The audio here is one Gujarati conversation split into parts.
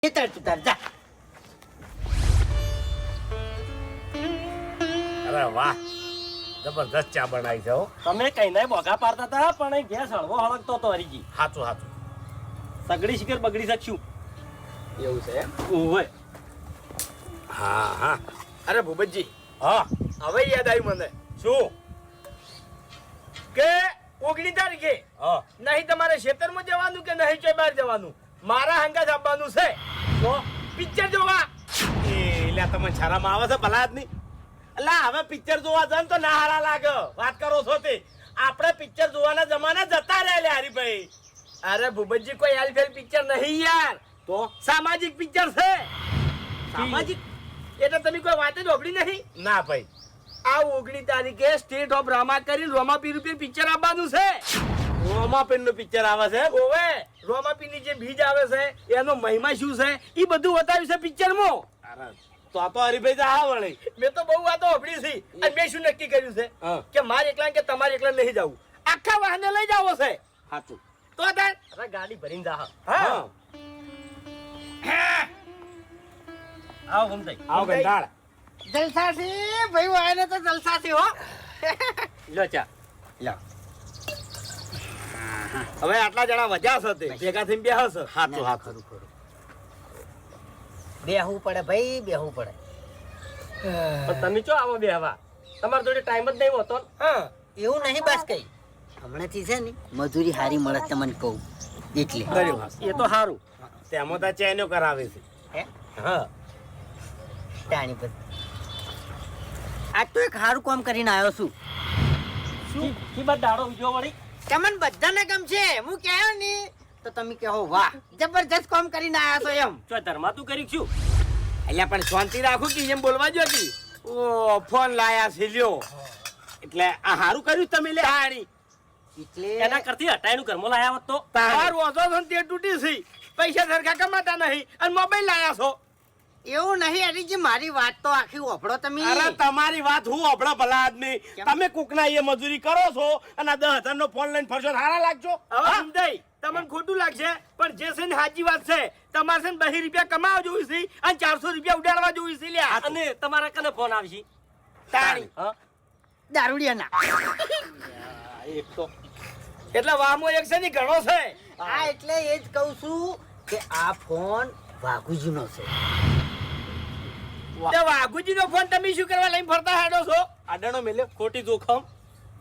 તાર જા. અરે વાહ, જબરદસ્ત ચા બનાવી છે હો. તમે કઈ નહીં બોગા પાડતા હતા પણ અહીં ગેસ હળવો હળગતો હતો હરીજી. હાચું હાચું. સગડી શિખર બગડી શકશું. એવું છે એમ? ઓવે. હા હા. અરે ભૂપતજી, હા હવે યાદ આવ્યું મને શું? કે 19 તારીખે હા નહીં તમારે ખેતરમાં જવાનું કે નહીં ચોય બહાર જવાનું, મારા હંગાત આવવાનું છે તો પિક્ચર જોવા. એટલે તમે છારામાં આવે છે ભલા આદમી. એટલે હવે પિક્ચર જોવા જાય ને તો ના હારા લાગે. વાત કરો છો તે આપણે પિક્ચર જોવાના જમાના જતા રહ્યા હરીભાઈ. અરે ભૂપતજી, કોઈ હેલફેલ પિક્ચર નહીં યાર, તો સામાજિક પિક્ચર છે. સામાજિક એટલે તમે કોઈ વાત જ હોભળી નહીં? ના ભાઈ. આ 19 તારીખે સ્ટેટ ઓફ રામા કરી રોમાપીર ઉપર પિક્ચર આવવાનું છે. રોમાપીર નું પિક્ચર આવે છે. ઓવે રોમાપીરની જે બીજ આવે છે એનો મહિમા શું છે એ બધું બતાવ્યું છે પિક્ચરમાં. અરે તો આ તો હરીભાઈ જા વળી. મેં તો બહુ વાતો હોભળી છે અને મેં શું નક્કી કર્યું છે હા. કે મારે એકલા કે તમારે એકલા નહીં જવું, આખા વાહને લઈ જાવો છે. સાચું. તો તાર અરે ગાડી ભરીને જા. હા આવો ગમતાઈ. આવો ગંધાળ. જલસાથી ભાઈ વાયને તો જલસાથી હો. લો ચા. હવે આટલા જણા વજા છે તે ભેગા થઈને બેહો છે. સાચું સાચું. બેહવું પડે ભાઈ, બેહવું પડે. પણ તમે ચો આવો બે હવા. તમારા જોડે ટાઈમ જ નહીં હોતો. હા એવું નહીં બસ કઈ હમણાંથી છે ને મજૂરી હારી મળે તમને કહું એટલે કર્યું. એ તો સારું. તેમાં તો ચેનો કરાવે છે. હે હા ટાણી પર આજ તો એક સારું કામ કરીને આવ્યો છું. કી બાદ દાડો ઉજવો વળી. તમને બધાને ગમશે હું કહ્યો ને તો તમે કહો વાહ જબરજસ્ત કામ કરીને આવ્યા છો એમ. ચો ધર્મા તું કરી છું. એટલે પણ શાંતિ રાખો કે એમ બોલવા જો કી. ઓ ફોન લાયા છે લ્યો. એટલે આ હારું કર્યું તમે લે. હારી એટલે એના કરતી હટાઈનું ઘરમાં લાયા હોત તો. તાર ઓછો છે ને તે તૂટી છે, પૈસા સરખા કમાતા નહીં અને મોબાઈલ લાયા છો. એવું નહીં હરીજી, મારી વાત તો આખી ઓભળો તમે. અરે તમારી વાત હું અભળો ભલા આદમી. કેમ? તમે કોકના એ મજૂરી કરો છો અને આ 10,000 નો ફોન લઈને ફરશો હારા લાગજો. હવે સમજાય તમને ખોટું લાગશે પણ જે છે ને સાચી વાત છે. તમારે છે ને 2 રૂપિયા કમાવા જોવું છે અને 400 રૂપિયા ઉડાડવા જોવું છે લ્યા. અને તમારા કને ફોન આવશે. તાણી હા દારૂડિયાના એક તો એટલે વામો એક છે ને ઘણો છે. હા એટલે એ જ કહું છું કે આ ફોન વાઘુજીનો છે. તે વાઘુજીનો ફોન તમે શું કરવા લઈને ફરતા હેડો છો? આડાનો મેલ્યો. ખોટી જોખમ.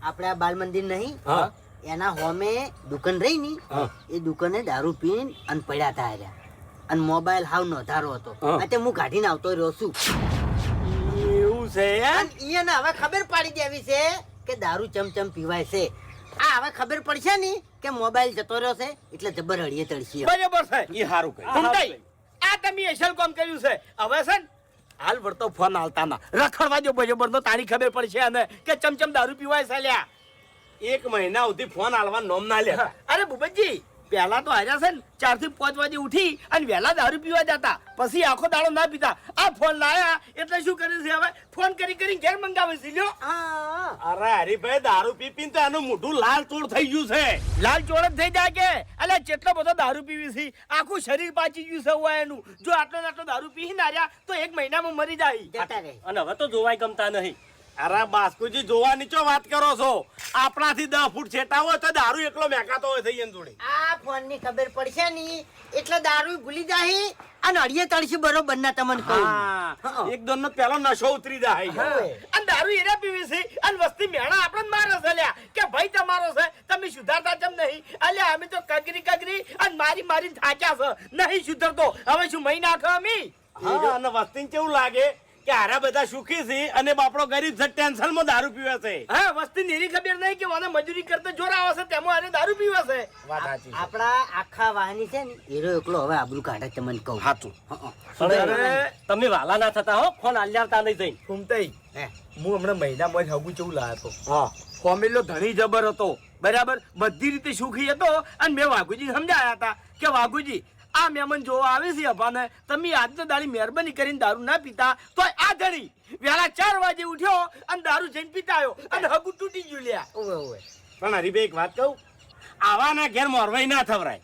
આપણે આ બાલ મંદિર નહીં હા. એના હોમે દુકાન રહી ની હા. એ દુકાને દારૂ પીને અને પડ્યા હતા હાર્યા અને મોબાઈલ હાવ નોધારો હતો. હા. એટલે હું કાઢીને આવતો રહ્યો છું એવું છે એમ? અને એને હવે ખબર પાડી દેવી છે કે દારૂ ચમચમ પીવાય છે. આ હવે ખબર પડશે ને કે મોબાઈલ જતો રહ્યો છે એટલે જબર હળીએ તળશી. બરાબર છે. એ હારું કર્યું. સમજાય? આ તમે અસલ કામ કર્યું છે. હવે છે ને હાલ વળતો ફોન હાલતા ના રખડવા જો બરાબર તો તારી ખબર પડશે અને કે ચમચમ દારૂ પીવાય છે લ્યા. 1 મહિના સુધી ફોન હાલવા નોમ ના લે. અરે ભૂપતજી, પહેલા તો હાર્યા છે ને 4 થી 5 વાગે ઉઠી અને વહેલા દારૂ પીવા જતા, પછી આખો દાડો ના પીતા. આ ફોન લાયા એટલે શું કરે છે હવે ફોન કરી કરી ઘેર મંગાવે છે લ્યો. હા અરે હરીભાઈ દારૂ પી પીને તો એનું મોઢું લાલ ચોળ થઈ ગયું છે. લાલ ચોળક થઈ જાય કે અલે કેટલો બધો દારૂ પીવી છે, આખું શરીર પાછી ગયું છે હોય એનું. જો આટલો ને આટલો દારૂ પી નાર્યા તો 1 મહિનામાં મરી જાય. જતા રહે. અને હવે તો જોવાય ગમતા નહીં. અરે બાસ્કુજી જોવાની ચો વાત કરો છો? આપણાથી 10 ફૂટ છેટા હોય તો દારૂ એકલો મેકાતો હોય થઈ એની જોડે. આ ફોન ની ખબર પડશે ને એટલે દારૂ ભૂલી જાય અને હળીએ તળશી બરોબર ના તમને કહું. હા હા. એક દોન નો પેલો નશો ઉતરી જાય. હા. અને દારૂ એના પીવી છે અને વસ્તી મેણા આપણને મારે છે લ્યા કે ભાઈ તમારો છે તમે સુધારતા કેમ નહીં? અલ્યા અમે તો કગરી અને મારી થાક્યા છે, નહીં સુધરતો. હવે શું મહી નાખો અમે? હા, અને વસ્તીને કેવું લાગે કે હારા બધા સુખી છે અને બાપડો ગરીબ છે, ટેન્શન માં દારૂ પીવે છે. હા, વસ્તી નીરી ખબર નહીં કે મને મજૂરી કરતા જોર આવે છે તેમાં આને દારૂ પીવે છે. વાત સાચી છે. આપણા આખા વાહની છે ને હીરો એકલો હવે આબરૂ કાઢે તમને કહું. સાચું. પણ અરે. તમે વાલા ના થતા હો. ફોન આલ્યાવતા નહીં જઈને. ફૂમતાઈ, હે. હું હમણાં મહિનામાં જ હગું ચેવું લાયો હતો. હા ફોમિલો ધણી જબર હતો, બરાબર બધી રીતે સુખી હતો. અને મેં વાઘુજી સમજાયા હતા કે વાઘુજી આ મહેમાન જોવા આવે છે અભાને, તમે આજનો દાડી મહેરબાની કરીને દારૂ ના પીતા તો આ ધણી વહેલા 4 વાગે ઉઠ્યો અને દારૂ જઈને પીતા આવ્યો અને હગું તૂટી ગયું લ્યા. ઓવે ઓવે પણ હરીભાઈ એક વાત કહું, આવાના ઘેર મોરવાઈ ના થવરાય.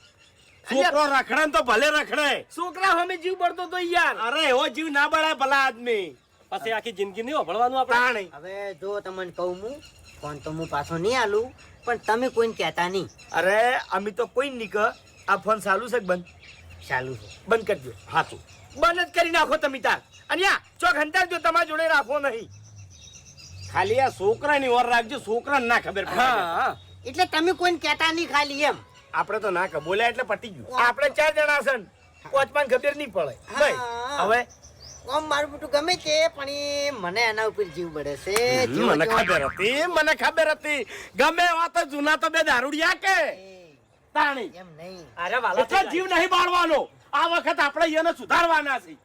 છોકરો રખડે ને તો ભલે રખડે. છોકરા સામે જીવ પડતો તો યાર. અરે એવો જીવ ના બળાય ભલા આદમી. પછી આખી જિંદગી નહીં ભણવાનું આપણે. તાણી. હવે જો તમને કહું હું ફોન તો હું પાછો નહીં આલું, પણ તમે કોઈને કહેતા નહીં. અરે અમે તો કોઈ નહીં કહે. આ ફોન ચાલુ છે કે બંધ? ચાલુ છે. બંધ કરજો. હાચું. બંધ જ કરી નાખો તમે તાર. અને યા ચોક હંતારજો, તમારા જોડે રાખો નહીં. ખાલી આ છોકરાની ઓર રાખજો, છોકરાને ના ખબર પડે. હા એટલે તમે કોઈને કહેતા નહીં ખાલી એમ. આપણે તો ના બોલ્યા એટલે પટી ગયું. આપણે 4 જણા છે ને, પાંચ ખબર નહીં પડે. ભાઈ હા. હવે આમ મારું બધું ગમે તે, પણ એ મને એના ઉપર જીવ બળે છે. જીવ મને જેવો- ખબર હતી, મને ખબર હતી. ગમે એવા તો જૂના તો બે દારૂડિયા કે એ, તાણી. એમ નહીં. અરે વાલા એટલે જીવ નહીં બાળવાનો. આ વખત આપણે એને સુધારવાના છે.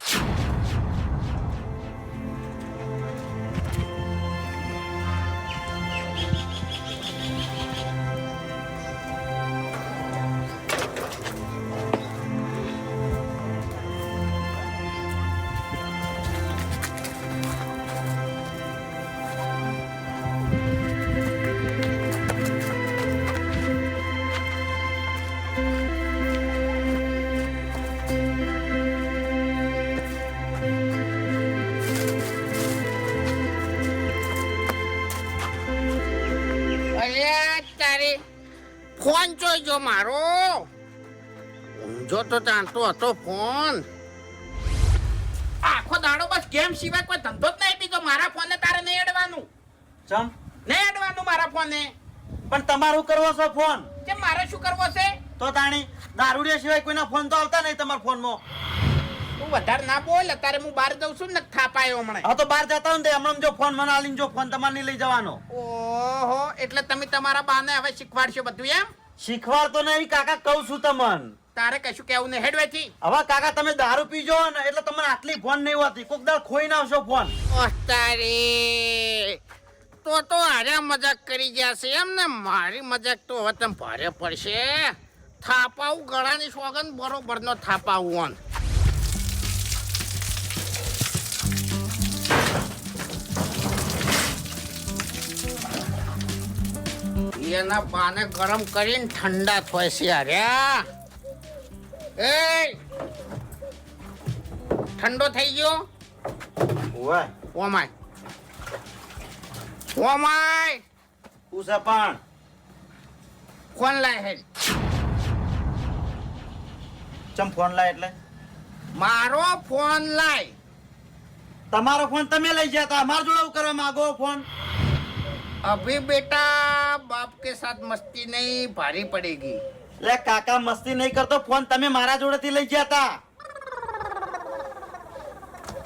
અલ્યા તારી ફોન જોઈજો મારો. ઊંઝો તો જાણતો હતો ફોન. આખો દાડો બસ ગેમ સિવાય કોઈ ધંધો જ નહીં બીજો. મારા ફોને તારે નહીં અડવાનું. ચમ નહીં અડવાનું મારા ફોને. પણ તમારું કરવો છો ફોન કે મારે શું કરવો છે? તો તાણી દારૂડિયા સિવાય કોઈના ફોન તો આવતા નહીં તમારા ફોનમાં. તું વધારે ના બોલ. અત્યારે હું બહાર જઉં છું ને થાપાયો હમણાં. હા તો બહાર જતા હોય ને તે હમણાં જો ફોન મને આલીને જો ફોન તમારે નહીં લઈ જવાનો. ઓહો, એટલે તમે તમારા બાને હવે શીખવાડશો બધું એમ? શીખવાડ તો નહીં કાકા, કહું છું તમને. તારે કશું કેવું નહીં હેડવેથી. હવે કાકા તમે દારૂ પીજો ને એટલે તમને આટલી ફોન નહીં હોતી. કોક દાળ ખોઈ ના આવશો ફોન. ઓહ તારી, તો હારે મજાક કરી ગયા છે એમ ને? મારી મજાક તો હવે તમે ભારે પડશે. થાપાવું ગળાની સોગન બરોબર નો થાપાવું. એના પાને ગરમ કરીને ઠંડા થાય છે હાર્યા. એ ઠંડો થઈ ગયો. ઓય ઓમાય ઓમાય ઉસા પણ ફોન લાય હેડ. ચમ ફોન લાય એટલે મારો ફોન લાય. તમારો ફોન તમે લઈ ગયા તા, મારા જોડે એવું કરવા માંગો ફોન? अभी बेटा बाप के साथ मस्ती नहीं भारी पड़ेगी. લે કાકા મસ્તી નહીં કરતો, ફોન તમે મારા જોડેથી લઈ ગયા તા.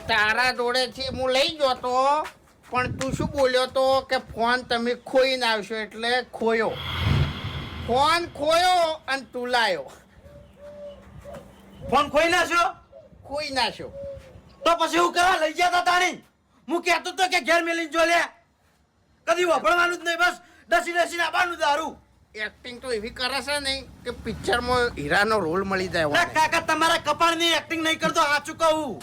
તારા જોડેથી હું લઈ ગયો તો, પણ તું શું બોલ્યો તો કે ફોન તમે ખોઈને આવશો એટલે ખોયો. ફોન ખોયો અને તું લાયો. ફોન ખોઈ નાખ્યો ખોઈ નાખ્યો. તો પછી હું કરવા લઈ ગયા તા તાણી? હું કહેતો તો કે ઘેર મેલીને જો લે. કદી વાપરવાનું જ નહીં, બસ ડસી ડસીને આવવાનું દારૂ. એક્ટિંગ તો એવી કરે છે નહીં કે પિક્ચરમાં હીરાનો રોલ મળી જાય. લે વાને. કાકા તમારા કપાળની એક્ટિંગ નહીં કરતો, સાચું કહું.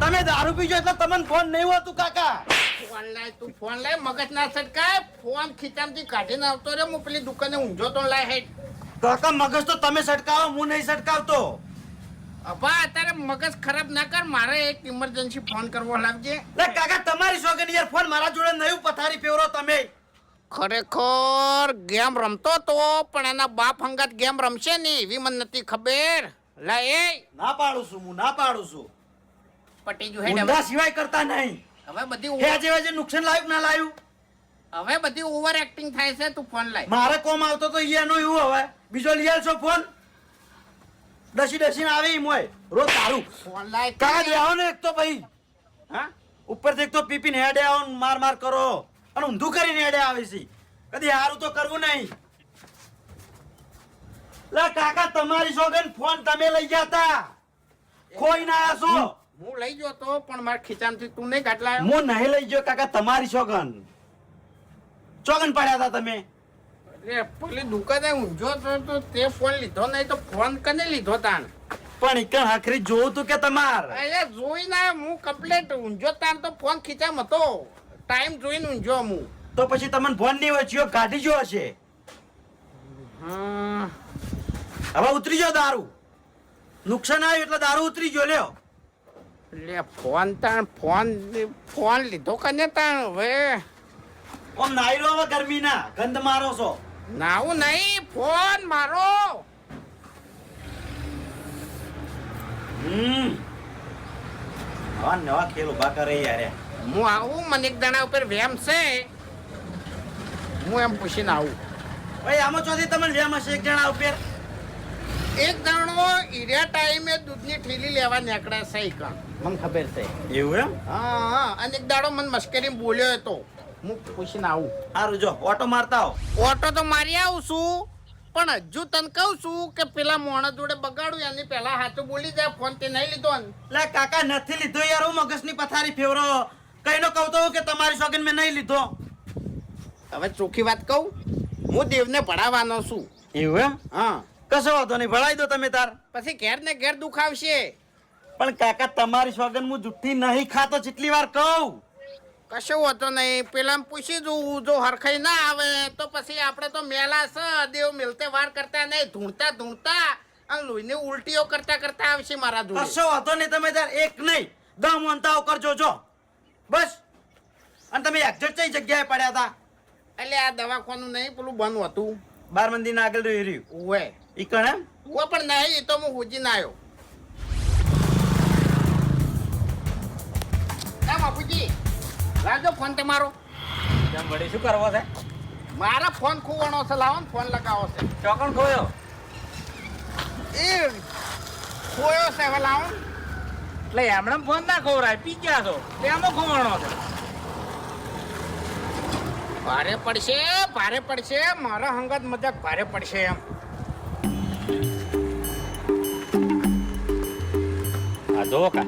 તમે દારૂ પીજો એટલે તમને ફોન નહીં હોતું કાકા. ફોન લાય, તું ફોન લાય. મગજ ના સટકાય. ફોન ખીચામાંથી કાઢીને આવતો રે. હું પેલી દુકાને ઊંઝો તો લાય હેડ. કાકા મગજ તો તમે સટકાવો, હું નહીં સટકાવતો. અભા અત્યારે મગજ ખરાબ ના કર. મારે એક ઇમરજન્સી ફોન કરવો લાગજે. લે કાકા તમારી શોખન યાર, ફોન મારા જોડે નહીં પથારી ફેરવો તમે. ખરેખર ગેમ રમતો તો, પણ એના બાપ હંગાત ગેમ રમશે ને એવી મને નથી ખબર. લા એ ના પાડું છું, હું ના પાડું છું. પટી જો હેડ. ઊંધા સિવાય કરતા નહીં. હવે બધી હે જે નુકસાન લાવ્યું કે ના લાવ્યું, હવે બધી ઓવર એક્ટિંગ થાય છે. તું ફોન લાય. મારે કોમ આવતો તો ઈયાનો એવું. હવે બીજો લઈ આવશો ફોન? ડસી ડસીને આવે ઈ મોય રોજ તારું. ફોન લાય. કાકા દે આવો ને એક તો ભાઈ. હા ઉપરથી એક તો પીપીને હેડે આવો ને માર માર કરો અને ઊંધું કરીને હેડે આવે છે. કદી હારું તો કરવું નહીં. લે કાકા તમારી સોગન, ફોન તમે લઈ ગયા તા, ખોઈ ના આયા છો. હું લઈ ગયો તો, પણ મારા ખીચામાંથી તું નહીં કાઢ લાયો. હું નહીં લઈ ગયો કાકા, તમારી સોગન. ચોગન પાડ્યા હતા તમે. અરે પેલી દુકાને ઊંઝો તો તે ફોન લીધો નહીં તો ફોન કને લીધો તાન? પણ ઈકણ આખરી જોવું તું કે તમાર? અરે જોઈ ના, હું કમ્પ્લેટ ઊંઝો તાન તો ફોન ખીચામ હતો. ટાઈમ જોઈને ઊંઝો હું. તો પછી તમને ફોન નહીં હોય, ચિયો કાઢી જો હશે. હમ. હવે ઉતરી જાઓ દારૂ. નુકસાન આવ્યું એટલે દારૂ ઉતરી ગયો લ્યો. લે ફોન લીધો કને તાણ હવે ઓમ નાઈ લો હવે ગરમીના ગંધ મારો છો. નાવું નહીં ફોન મારો નવા નવા ખેલ ઉભા કરે યાર. હું આવું મને એક દાણા ઉપર વેમ છે હું એમ પૂછીને આવું ભાઈ આમાં ચોથી તમને વેમ હશે એક જણા ઉપર. એક દાણો ઈર્યા ટાઈમે દૂધની ઠેલી લેવા નીકળ્યા છે કણ મને ખબર છે એવું એમ? હા અને એક દાડો મને મશ્કરીમાં બોલ્યો હતો હું પૂછીને આવું સારું જો ઓટો મારતા આવો. ઓટો તો મારી આવું છું પણ હજુ તને કહું છું કે પેલા મોણા જોડે બગાડું એની પહેલા હાથું બોલી જાય ફોન તે નહીં લીધો ને લે કાકા નથી લીધો યાર. હું મગજની પથારી ફેવરો કઈનો કહું તો કે તમારી શોખીન મેં નહીં લીધો. હવે ચોખ્ખી વાત કહું હું દેવને ભણાવવાનો છું એવું એમ? હા કશો વાંધો નહીં ભણાઈ દો તમે તાર. પછી ઘેર ને ઘેર દુખાવશે પણ કાકા તમારી સોગન હું જુઠ્ઠી નહીં ખાતો જેટલી વાર કહું. કશો હોતો નહીં પેલા પૂછી જોઉં જો હરખાઈ ના આવે તો પછી આપણે તો મેલા છે દેવ મિલતે વાર કરતા નહીં ધૂણતા ધૂણતા અને લોહીને ઉલટીઓ કરતા કરતા આવશે મારા જોડે કશો વાંધો નહીં તમે તાર એક નહીં 10 મોનતાઓ કરજો જો બસ. અને તમે એક્ઝેક્ટ કઈ જગ્યાએ પડ્યા હતા? એટલે આ દવાખાનું નહીં પેલું બંધ હતું બાર મંદિરના આગળ રહ્યું ઓવે ઈ કણ એમ? ઓ પણ નહીં એ તો હું હોજી ના આવ્યો ના બાપુજી લાવજો ફોન તમારો કેમ વળી શું કરવો છે? મારા ફોન ખોવાનો છે લાવો ને ફોન લગાવો છે ચોકણ ખોયો એ ખોયો છે હવે લાવો ને. એટલે એમણે ફોન ના ખવરાય પી ગયા છો એમાં ખોવાણો છે. ભારે પડશે મારા હંગત મજાક ભારે પડશે એમ આ જો કા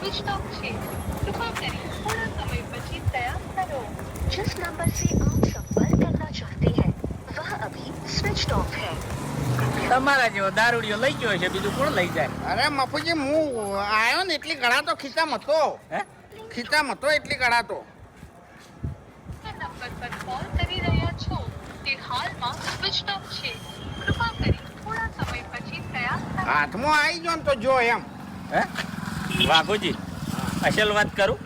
स्विच ऑफ છે કૃપા કરી થોડા સમય પછી પ્રયાસ કરો जिस नंबर से आप संपर्क करना चाहते हैं वह अभी स्विच ऑफ है તમારા જેવો દારૂડિયો લઈ ગયો છે બીજું કોણ લઈ જાય? અરે મફુજી હું આવ્યો ને એટલી ગળાતો ખીચામાં હતો હે? ખીચામાં હતો એટલી ગળાતો નંબર પર કોલ કરી રહ્યા છો તે હાલમાં સ્વિચ ઓફ છે કૃપા કરી થોડા સમય પછી પ્રયાસ કરો હાથમાં આવી ગયો ને તો જો એમ હે વાઘુજી અસલ વાત કરું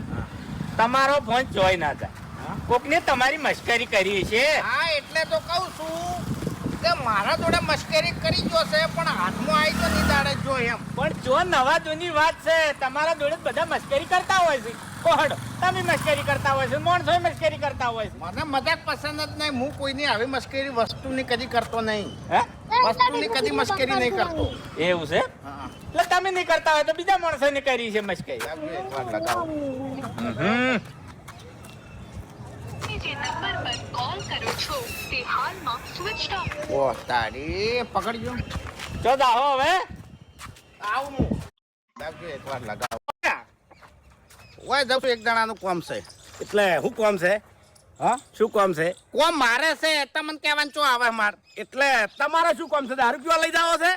તમારો ફોન જોઈ ના જાય કોકને તમારી મશ્કરી કરી છે. હા એટલે તો કહું છું કે મારા જોડે મશ્કરી કરી ગયો છે પણ હાથમાં આવી તો નહીં દાડે જો એમ પણ જો નવા જૂની વાત છે તમારા જોડે બધા મશ્કરી કરતા હોય છે. કોહડ તમે મશ્કરી કરતા હોય છે માણસો મશ્કરી કરતા હોય છે. મને મજાક પસંદ જ નહીં હું કોઈની આવી મશ્કરી વસ્તુની કદી કરતો નહીં હે વસ્તુની કદી મશ્કરી નહીં કરતો એવું છે? હા એટલે તમે નહીં કરતા હોય તો બીજા માણસોને કરી છે મશ્કરી. એક વાર લગાવો જે નંબર પર કોલ કરો છો તે હાલમાં સ્વિચ ઓફ ઓહ તારી પકડજો જો દાહો હવે આવું હું લાગજો એક વાર લગાવો ઓય જવું એક જણાનું કોમ છે એટલે શું કોમ છે? હા શું કોમ છે? કોમ મારે છે તમને કહેવાનું ચો આવે માર એટલે તમારે શું કોમ છે? દારૂ પીવા લઈ જાઓ છે?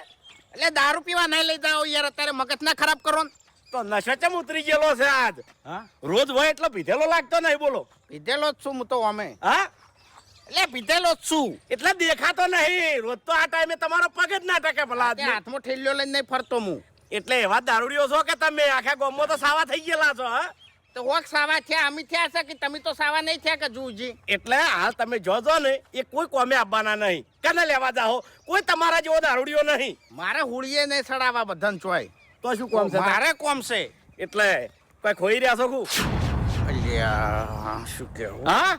એટલે દારૂ પીવા નહીં લઈ જાઓ યાર અત્યારે મગજ ના ખરાબ કરો ને તો નશો ચમ ઉતરી ગયેલો છે આજ? હા રોજ હોય એટલે પીધેલો લાગતો નહીં બોલો. પીધેલો જ છું હું તો અમે હા એટલે પીધેલો જ છું એટલે દેખાતો નહીં. રોજ તો આ ટાઈમે તમારો પગ જ ના ટકે ભલા તે આદમી. હાથમાં ઠેલ્યો લઈને નહીં ફરતો હું એટલે એવા દારૂડિયો છો કે તમે આખા ગામમાં તો સાવા થઈ ગયેલા છો. હા તો હોક સાવા થયા અમે થયા છે કે તમે તો સાવા નહીં થયા કે જુજી એટલે હાલ તમે જોજો ને એ કોઈ કોમે આવવાના નહીં. કને લેવા જાઓ કોઈ તમારા જેવો દારૂડિયો નહીં. મારે હુળીએ નહીં સડાવવા બધાને ચોય તો શું કોમ છે? મારે કોમ છે એટલે કોઈ ખોઈ રહ્યા છો કુ? અલ્યા શું કેવું હા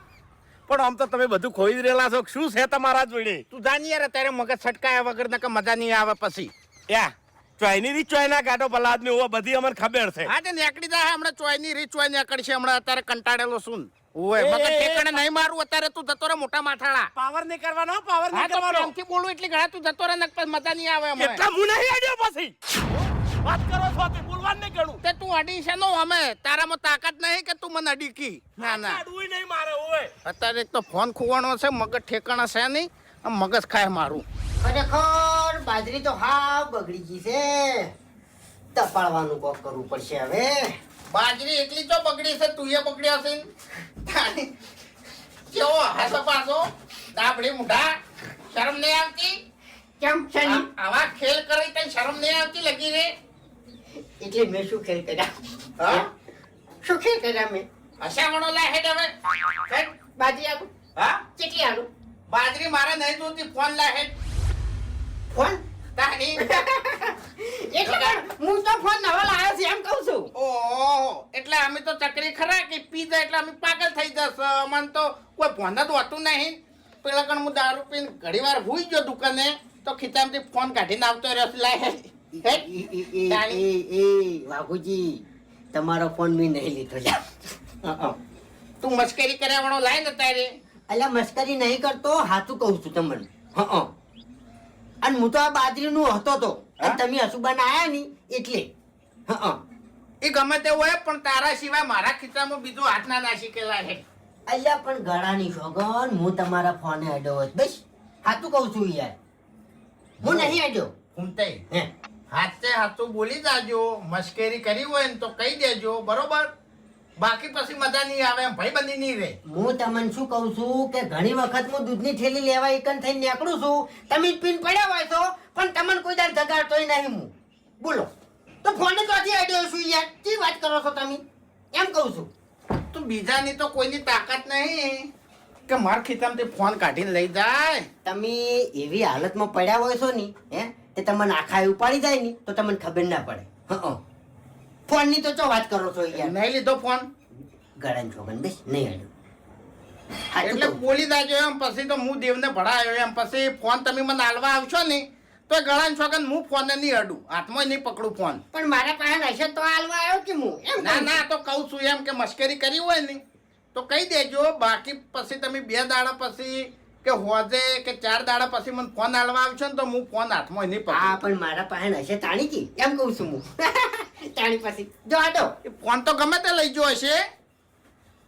પણ આમ તો તમે બધું ખોઈ રહેલા છો. શું છે તમારા જોડે? તું જાણી યાર અત્યારે મગજ છટકાયા વગર ને કે મજા નહીં આવે પછી યા ચોયની રીત ચોયના કાઢો ભલા આદમી. ઓવા બધી અમને ખબર છે. હા તે નીકળી જાય હમણાં ચોયની રીત ચોય નીકળશે હમણાં અત્યારે કંટાળેલો છું ઓય મગજ ઠેકાણે નહીં મારું અત્યારે તું જતો રે મોટા માથાળા પાવર નહીં કરવાનો, પાવર હા નહીં તો કરવાનો. પ્રેમથી બોલું એટલે ઘણા તું જતો રે ને પછી મજા નહીં આવે અમે એટલા હું નહીં આડ્યો પછી વાત કરો છો તે બોલવાનું નહીં ગણું. તે તું અડી છે નો અમે તારામાં તાકાત નહીં કે તું મને અડી કી ના ના આડવું નહીં મારે ઓય. અત્યારે એક તો ફોન ખોવાનો છે મગજ ઠેકાણા છે નહીં આમ મગજ ખાય મારું ખરેખર બાજરી તો હાવ બગડી ગઈ છે તપાડવાનું કોક કરવું પડશે હવે. બાજરી એકલી તો બગડી છે, તું એ બગડ્યો છે તારી. કેવો હાસો પાસો દાબડી મુઢા, શરમ નહીં આવતી? કેમ છે ને? આવા ખેલ કરી તને શરમ નહીં આવતી લગી રે? એટલે મેં શું ખેલ કર્યા? હા? શું ખેલ કર્યા મેં? હસામણો લા હેડ હવે. હેડ. બાજી આલું? હા? કેટલી આલું? બાજરી મારે નહીં જોતી, ફોન લા હેડ. ફોન? તારી. એટલે પણ હું તો ફોન નવો લાવ્યો છું એમ કહું છું. ઓહો, એટલે અમે તો ચકરી ખરા કે પી જાય એટલે અમે પાગલ થઈ જશે. અમને તો કોઈ ફોન જ હોતું નહીં. પેલા કણ હું દારૂ પીને ઘણી વાર હુઈ ગયો દુકાને તો ખિતાબથી ફોન કાઢીને આવતો રહ્યો છે. લાય હેડ. વાઘુજી, તમારો ફોન મેં નહીં લીધો લ્યા. તું મસ્કરી કર્યા વાળો લાય ને તારે. અલ્યા મસ્કરી નહીં કરતો, હાચું કહું છું તમને. અને હું તો આ બાજરીનું હતો તો, અને તમે હસુબાન આયા ની એટલે. એ ગમે તે હોય પણ તારા સિવાય મારા ખિસ્સામાં બીજું હાથ ના નાસી કે લાય હેડ. અલ્યા પણ ગળાની સોગન, હું તમારા ફોને અડ્યો હોત. બસ હાચું કહું છું યાર, હું નહીં અડ્યો. ઘૂમતે હે હાથે હાથું બોલી જાજો. મસ્કરી કરી હોય ને તો કહી દેજો, બરોબર? બાકી પછી મજા નહીં આવે, એમ ભાઈબંધી નહીં રહે. હું તમને શું કહું છું કે ઘણી વખત હું દૂધની થેલી લેવા એકન થઈને નીકળું છું, તમે જ પીને પડ્યા હોય છો, પણ તમને કોઈ દર જગાડતોય નહીં હું. બોલો તો ફોન જ વાથી અડ્યો છું યાર, ਕੀ વાત કરો છો તમે? એમ કહું છું. તું બીજાની તો કોઈની તાકાત નહીં કે માર ખિસ્સામાંથી ફોન કાઢીને લઈ જાય. તમે એવી હાલતમાં પડ્યા હોય છો ની, હે તે તમને આખા ઉપાડી જાય ની તો તમને ખબર ના પડે. ફોન ની તો ચો વાત કરો છો યાર? નહીં લીધો ફોન ગળાની છોકન બેસ નહીં અડ્યો. હાચું એટલે કહું. બોલી જાજો એમ. પછી તો હું દેવને ભણાયો એમ. પછી ફોન તમે મને હાલવા આવશો ને તો ગળાની છોકન હું ફોન નહીં અડું, હાથમાં નહીં પકડું ફોન. પણ મારા પાસે હશે તો હાલવા આવ્યો કે હું એમ ના કહું છું. ના, તો કહું છું એમ કે મસ્કરી કરી હોય ને તો કહી દેજો. બાકી પછી તમે 2 દાડા પછી કે હોજે કે 4 દાડા પછી મને ફોન હાલવા આવશો ને તો હું ફોન હાથમાં નહીં હા પકડું. પણ મારા પાસે હશે તાણી કી એમ કહું છું હું. તાણી પછી જો આટો એ ફોન તો ગમે તે લઈ ગયો હશે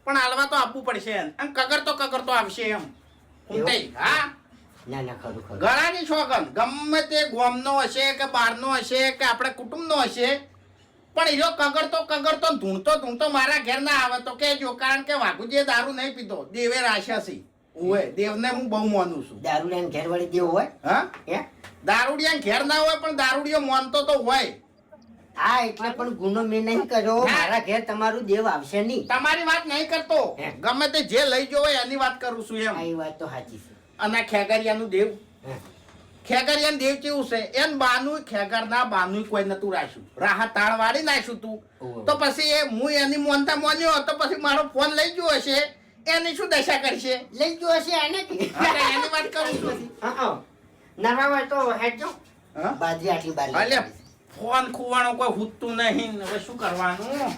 પણ હાલવા તો આપવું પડશે એમ. આમ કગર તો આવશે એમ. ઊંટાઈ, હા ના ના ખરું ખરું. ગળાની સોગન ગમે તે ગોમનો હશે કે બહારનો હશે કે આપણે કુટુંબનો હશે પણ એનો કગરતો ધૂણતો મારા ઘેર ના આવે તો કહેજો. કારણ કે વાઘુજીએ દારૂ નહીં પીતો, દેવે રાખ્યા છે. ઓય દેવને હું બહુ માનું છું. દારૂ લઈને ઘેર વળી દેવો હોય હા, હે? દારૂડિયા ઘેર ના હોય પણ દારૂડિયો માનતો તો હોય. હા એટલે પણ ગુનો મેં નહીં કર્યો. ના. મારા ઘેર તમારું દેવ આવશે નહીં. તમારી વાત નહીં કરતો, હે. ગમે તે જે લઈ ગયો હોય એની વાત કરું છું આ એમ. એ વાત તો સાચી છે. અને ખેગરિયાનું દેવ, હે. ખેગરિયાનું દેવ કેવું છે? એન બાનું ખેગરના બાનું કોઈ નતું રાખ્યું, રાહત તાળ વાળી નાખ્યું તું. ઓહો. તો પછી એ હું એની મોનતા મોન્યો તો પછી મારો ફોન લઈ ગયો હશે, એની શું દશા કરશે? લઈ ગયો હશે આને કી? હા, તો એની વાત કરું છું. નરવા હોય તો હેડજો. હા? બાજરી આટલી બાર અલે ફોન ખુવાણો કોઈ હૂતું નહીં, હવે શું કરવાનું?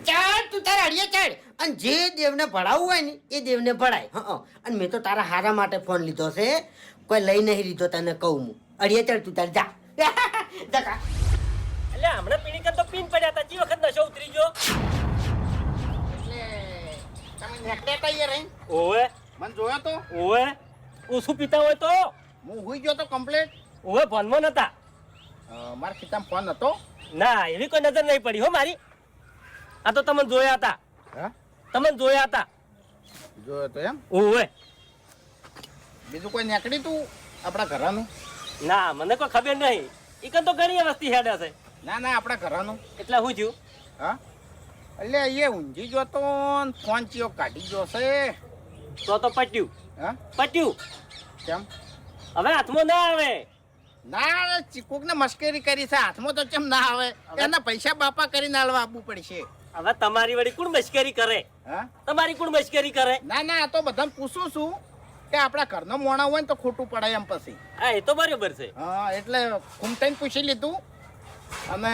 ચાલ તું તારા અડીએ ચાલ, અને જે દેવને ભણાવવું હોય ને એ દેવને ભણાય. અને મેં તો તારા હારા માટે ફોન લીધો છે, કોઈ લઈ નહીં લીધો તને કહું હું. અડીએ ચાલ તું તાર જા. જા એટલે હમણાં પીણી કરતો પીન પડ્યા હતા, જે વખત નશો ઉતરી ગયો. એટલે તમે નેકળ્યા તા યાર અહીં? ઓવે મને જોયો તો ઓવે ઓછું પીતા હોય તો હું હુઈ ગયો તો કમ્પ્લેટ. ઓવે ફોનમાં નતા. મારા ખિસ્સામાં ફોન હતો. ના એવી કોઈ નજર નહીં પડી હો મારી. આ તો તમને જોયા હતા, હા, તમને જોયા હતા. જોયો તો એમ. ઓવે બીજું કોઈ નેકળી તું આપણા ઘરનું? ના મને કોઈ ખબર નહીં. ઈકન તો ઘણી વસ્તી હેડે છે. ના ના, આપણા ઘરનું. એટલે શું થયું? હા, એટલે એ ઊંઘી ગયો તો ને ફોન ચિયો કાઢી ગયો છે. તો પટ્યું હા, પટ્યું. કેમ? હવે હાથમાં ના આવે. ના, કોકને મસ્કરી કરી છે, હાથમાં તો કેમ ના આવે? એના પૈસા બાપા કરીને હાલવા આપવું પડશે. હવે તમારી વળી કોણ મશ્કરી કરે? હા, તમારી કોણ મશ્કરી કરે? ના ના, આ તો બધાને પૂછું છું કે આપણા ઘરનો મોણા હોય ને તો ખોટું પડાય એમ પછી. હા એ તો બરાબર છે. હા, એટલે ઘૂમતાઈને પૂછી લીધું અને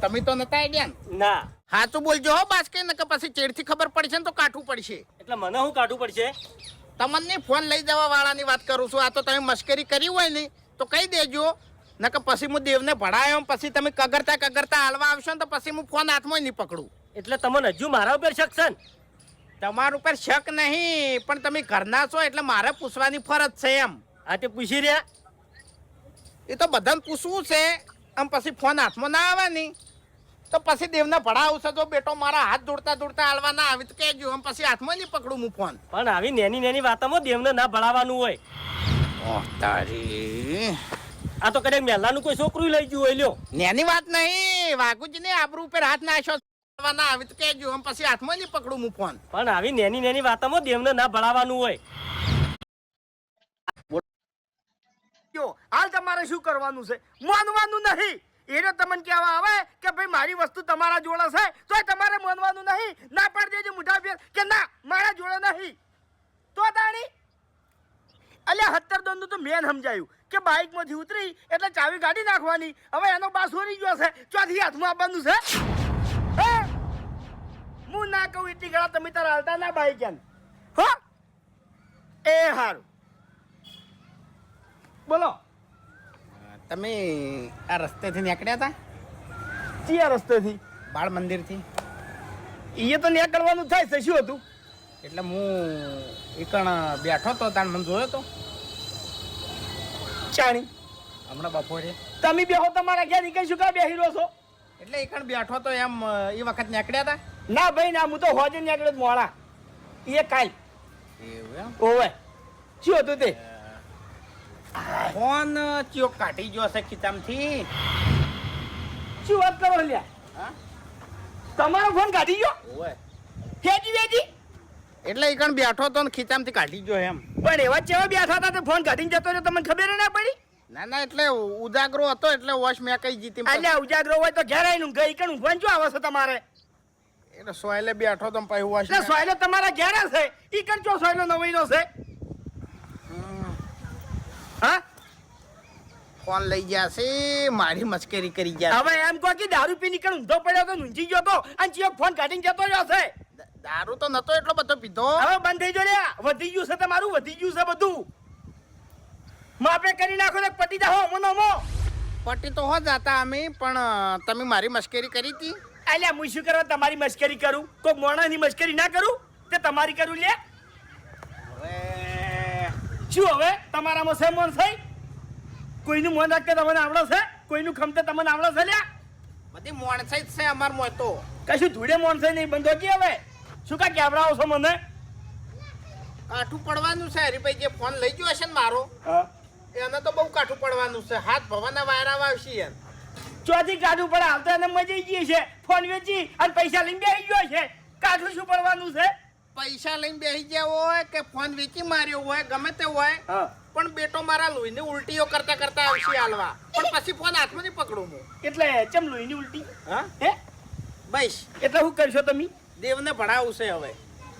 તમે તો નતા આઈડિયા ને? ના સાચું બોલજો હો બાસ્કે, ને કે પછી ચેડથી ખબર પડશે ને તો કાઠું પડશે. એટલે મને શું કાઢવું પડશે? તમને ફોન લઈ જવા વાળાની વાત કરું છું. આ તો તમે મસ્કરી કરી હોય ને તો કહી દેજો, ને કે પછી હું દેવને ભણાયો પછી તમે કગરતા હાલવા આવશો ને તો પછી હું ફોન હાથમાં નહીં પકડું. એટલે તમને હજુ મારા ઉપર શક છે ને? તમારા ઉપર શક નહીં, પણ તમે ઘરના છો એટલે મારે પૂછવાની ફરજ છે એમ. આ તે પૂછી રહ્યા. એ તો બધાને પૂછવું છે આમ પછી ફોન હાથમાં ના આવે ને તો પછી દેવને ભણાવશે જો બેટો મારા હાથ દોડતા દોડતા હાલવા ના આવી તો કહેજો આમ પછી હાથમાં નહીં પકડું હું ફોન. પણ આવી નેની નેની વાતોમાં દેવને ના ભણાવવાનું હોય. તારી આ તો કદાચ મહેલાનું કોઈ છોકરું લઈ ગયું હોય લ્યો. નેની વાત નહીં વાઘુજીને આબરૂ ઉપર હાથ નાખ્યો હાલવા ના આવી તો કહેજો આમ પછી હાથમાં નહીં પકડું હું ફોન. પણ આવી નેની નેની વાતોમાં દેવને ના ભણાવવાનું હોય. હાલ તમારે શું કરવાનું છે? માનવાનું નહીં. એને તમને કહેવા આવે કે ભાઈ મારી વસ્તુ તમારા જોડે છે તો તમારે માનવાનું નહીં. ના પાડી દેજો મોઢા ફેર કે ના મારા જોડે નહીં. તો તાણી અલ્યા 17 નું તો મેન સમજાયું કે બાઇક માંથી ઉતરી એટલે ચાવી કાઢી નાખવાની. હવે એનો બાસ હોરી ગયો છે ચોથી હાથમાં આપવાનું છે. હે હું ના કહું એટલી ઘણા તમે તાર હાલતા ના બાઈક એમ હો. એ હારું બોલો. તમે આ રસ્તેથી નીકળ્યા હતા કયા રસ્તેથી? બાળ મંદિરથી. એ તો નીકળવાનું થાય છે. શું હતું? એટલે હું એકણ બેઠો તો તાણ મને જોયો તો ચાણી હમણાં બપોરે. તમે બેહો તમારા ઘેર નીકળી શું કા બેહી રહ્યો છો? એટલે એકણ બેઠો તો એમ એ વખત નીકળ્યા હતા. ના ભાઈ ના, હું તો હોજે નીકળ્યો મોડા. એ કાલ એવું એમ. ઓવે શું હતું તે? ફોન ચોક કાઢી ગયો છે ખીચામાંથી. શું વાત કરો લ્યા? હા તમારો ફોન કાઢી ગયો? ઓવે. વેજી વેજી એટલે એકણ બેઠો તો ને ખીચામાંથી કાઢી ગયો એમ. પણ એવા ચેવા બેઠા હતા તે ફોન કાઢીને જતો રહ્યો તમને ખબર ના પડી? ના ના એટલે ઉજાગરો હતો એટલે વોશ મેં કઈ જીતી. અલ્યા ઉજાગરો હોય તો ઘેર આવીને ગઈ કણ ઊંઘવાનું શું આવે છે તમારે? એટલે સોયલે બેઠો તો પછી વોશ. એટલે સોયલો તમારા ઘેર છે ઈ કણ ચો સોયલો નવાઈનો છે? હા ફોન લઈ ગયા છે મારી મસ્કરી કરી ગયા. હવે એમ કહો કે દારૂ પી નીકળ ઊંધો પડ્યો તો ઊંચી ગયો તો અને ચિયો ફોન કાઢીને જતો રહ્યો છે. દારૂ તો નતો એટલો બધો પીધો. હવે બંધ થઈ જો રે. વધી ગયું છે તમારું, વધી ગયું છે બધું. માપે કરી નાખો તો પટી જાઓ મનો મો. પટ્ટી તો હો જાતા અમે પણ તમે મારી મસ્કરી કરી હતી. અલ્યા હું શું કરવા તમારી મસ્કરી કરું? કોઈ મોણાની મસ્કરી ના કરું તે તમારી કરું લે. શું હવે તમારામાં છે મોન છે? કોઈનું મોન રાખતે તમને આવડે છે? કોઈનું ખમતે તમને આવડે છે લ્યા? બધી મોણસાઈ જ છે અમાર મોય તો. કશું ધૂળે મોન છે નહીં બંધો કે હવે શું કા કેવડાવો છો મને? કાઠું પડવાનું છે હરીભાઈ જે ફોન લઈ ગયો હશે ને મારો એને તો બહુ કાઠું પડવાનું છે. હાથ ભવાના વાયરા વાવશી એમ. ચોથી કાઢું પડે આવતા એને મજા ગઈ છે. ફોન વેચી અને પૈસા લઈને બેસી ગયો છે. કાઠું શું પડવાનું છે? પૈસા લઈને બેસી ગયા હોય કે ફોન વેચી માર્યો હોય ગમે તે હોય પણ બેટો મારા લોહીને ઉલટીઓ કરતા કરતા આવશે હાલવા. પણ પછી ફોન હાથમાં નહીં પકડું હું. એટલે ચમ લોહીની ઉલટી? હા હે બસ એટલે શું કરશો તમે? દેવને ભણાવું છે હવે.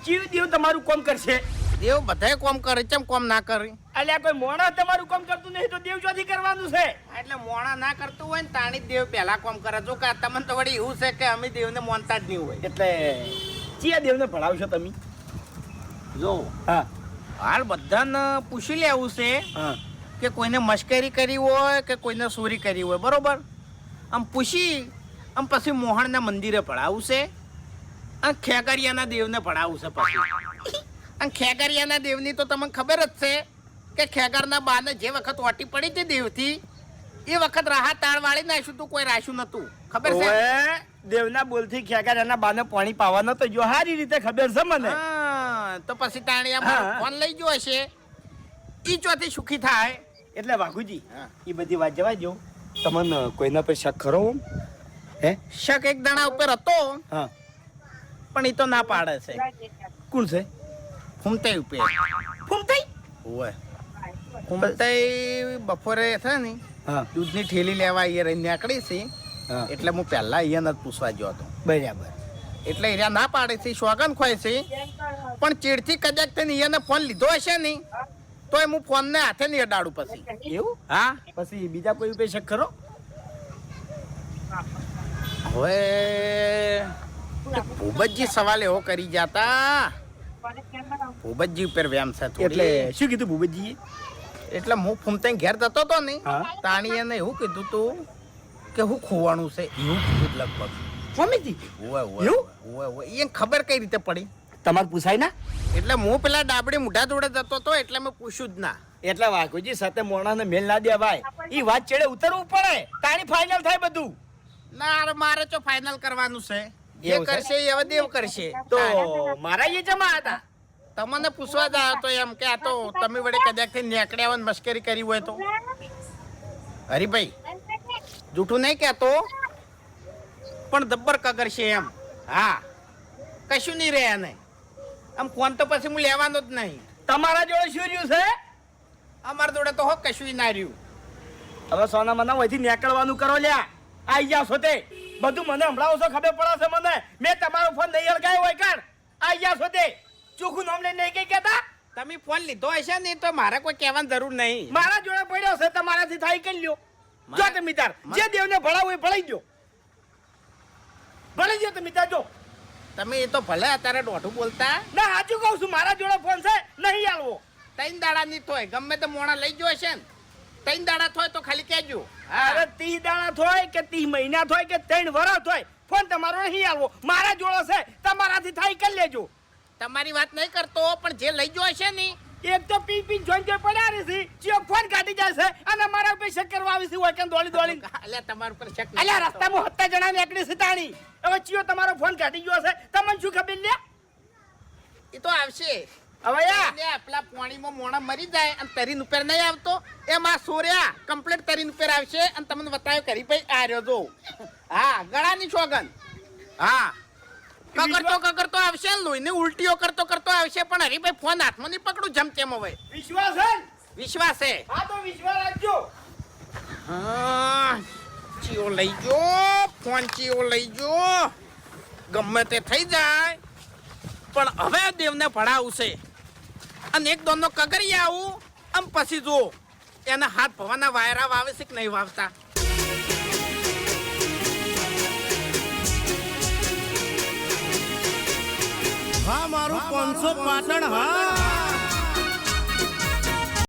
જીવ દેવ તમારું કોમ કરશે. દેવ બધાય કોમ કરે ચમ કોમ ના કરે. અલ્યા કોઈ મોણા તમારું કામ કરતું નહીં તો દેવ ચોથી કરવાનું છે. એટલે મોણા ના કરતું હોય ને તાણી દેવ પહેલા કોમ કરે. જો કે તમને તો વળી એવું છે કે અમે દેવને માનતા જ નહીં હોય. એટલે ચિયા દેવને ભણાવશો તમે? જો હા હાલ બધાને પૂછી લેવું છે હા કે કોઈને મશ્કરી કરી હોય કે કોઈને ચોરી કરી હોય બરોબર. આમ પૂછી આમ પછી મોહણના મંદિરે ભણાવું છે અને ખેગરિયાના દેવને ભણાવું છે પછી. અને ખેગરિયાના દેવની તો તમને ખબર જ છે કે ખેગરના બાને જે વખત ઓટી પડી હતી દેવથી એ વખત રાહત તાળ વાળી નાખ્યું તું કોઈ રાખ્યું નતું. ખબર છે? ઓએ દેવના બોલથી ખેગાર એના બાને પાણી પાવાનો તો જો સારી રીતે ખબર છે મને. હા તો પછી તાણી આ હા. ફોન લઈ ગયો હશે ઈ ચોથી સુખી થાય. એટલે વાઘુજી હા. એ બધી વાત જવા દો. તમને કોઈના પર શક ખરો? હે શક એક દાણા ઉપર હતો હા પણ એ તો ના પાડે છે. કોણ છે? ફૂમતાઈ ઉપર. ફૂમતાઈ? ઓય ફૂમતાઈ બપોરે છે ને હા દૂધની ઠેલી લેવા એ રહી નીકળી છે હા એટલે હું પહેલા અહીંયા જ પૂછવા ગયો હતો. બરાબર. એટલે એરિયા ના પાડે છે શોગન ખોય છે પણ ચીડથી કદાચ તેને એને ફોન લીધો હશે ને તોય હું ફોનને હાથે નહીં અડાડું પછી. એવું? હા પછી બીજા કોઈ ઉપર શક ખરો? હવે ભૂપતજી સવાલ એવો કરી જાતા ભૂપતજી ઉપર વ્યામ છે થોડી. એટલે શું કીધું ભૂપતજીએ? એટલે હું ફૂમતાઈ ઘેર જતો હતો ને હા. તાણી એને એવું કીધું તું કે હું ખોવાનું છે એવું કીધું લગભગ. મમ્મીજી ઓય એવું? ઓય ઓય એને ખબર કઈ રીતે પડી? તમારે પૂછાય ના? એટલે હું પેલા ડાબડી મુઢા જોડે જતો હતો એટલે મેં પૂછ્યું જ ના. એટલે વાઘુજી સાથે મોણાને મેલ ના દેવાય ઈ વાત ચેડે ઉતરવું પડે તારી ફાઇનલ થાય બધું. ના અરે મારે તો ફાઇનલ કરવાનું છે જે એવું છે? કરશે એ હવે દેવ કરશે તો મારા એ જમા હતા. તમને પૂછવા જ આવ્યો તો એમ કે આ તો તમે વડે કદાચ થી નેકડ્યા હોય ને મસ્કરી કરી હોય તો હરીભાઈ જૂઠું નહીં કહેતો પણ દબ્બર કગર છે એમ. હા કશું નહીં રહ્યા નહીં આમ ફોન તો પછી હું લેવાનો જ નહીં. તમારા જોડે શું રહ્યું છે? અમારા જોડે તો હો કશું ના રહ્યું. હવે સોના મના વહીથી નીકળવાનું કરો લ્યા. આઈ જા છો તે બધું મને હમણાં છો ખબર પડે છે મને. મેં તમારો ફોન નહીં હળગાયો હોય કાણ આઈ જા છો તે ચોખ્ખું નામ લઈને નહીં કઈ કહેતા. તમે ફોન લીધો હશે ને તો મારે કોઈ કહેવાની જરૂર નહીં. મારા જોડે પડ્યો છે તમારાથી થાય કરી લ્યો. જો તમે તાર જે દેવને ભણાવું એ ભણાઈ ગયો. ભણી ગયો તમે તાર જો. તમે એ તો ભલે અત્યારે દોઢું બોલતા ના સાચું કહું છું મારા જોડે ફોન છે નહીં આલવો. ત્રણ દાડા ની થોય ગમે તે મોણા લઈ ગયો હશે ને ત્રણ દાડા થોય તો ખાલી કહેજો. અરે 30 દાડા થોય કે 30 મહિના થોય કે 3 વર્ષ થોય ફોન તમારો નહીં આલવો. મારા જોડે છે તમારાથી થાય કરી લેજો. તમારી વાત નહીં કરતો પણ જે લઈ ગયો હશે ને એક તો પી પી જોઈન જે પડ્યા રહી છે ચિયો ફોન કાઢી જાય છે અને મારા ઉપર શક કરવા આવી છે હોય કે દોડી દોડી. અલ્યા તમારા ઉપર શક અલ્યા રસ્તામાં 7 જણા નીકળી છે તાણી. હવે ચિયો તમારો ફોન કાઢી ગયો છે તમને શું ખબર લે? એ તો આવશે. હવે યા એટલે પેલા પાણીમાં મોણા મરી જાય અને તરીન ઉપર નહીં આવતો એમાં સોર્યા કમ્પ્લીટ તરીન ઉપર આવશે અને તમને બતાવ્યો કરી ભાઈ આ રહ્યો જો. હા ગળાની સોગન. હા કગરતો આવશે ને લોહીને ઉલટીઓ કરતો આવશે પણ હરીભાઈ ફોન હાથમાં નહીં પકડું જમ તેમ હવે વિશ્વાસ છે ને? વિશ્વાસ છે. હા તો વિશ્વાસ રાખજો. હા ચીઓ લઈ જો ફોન ચીઓ લઈ જો ગમે તે થઈ જાય પણ હવે દેવને ભણાવું છે અને એક દોનનો કગરી આવું આમ પછી જો એના હાથ ભવાના વાયરા વાવે છે કે નહીં વાવતા. હા મારું 500 પાટણ હા.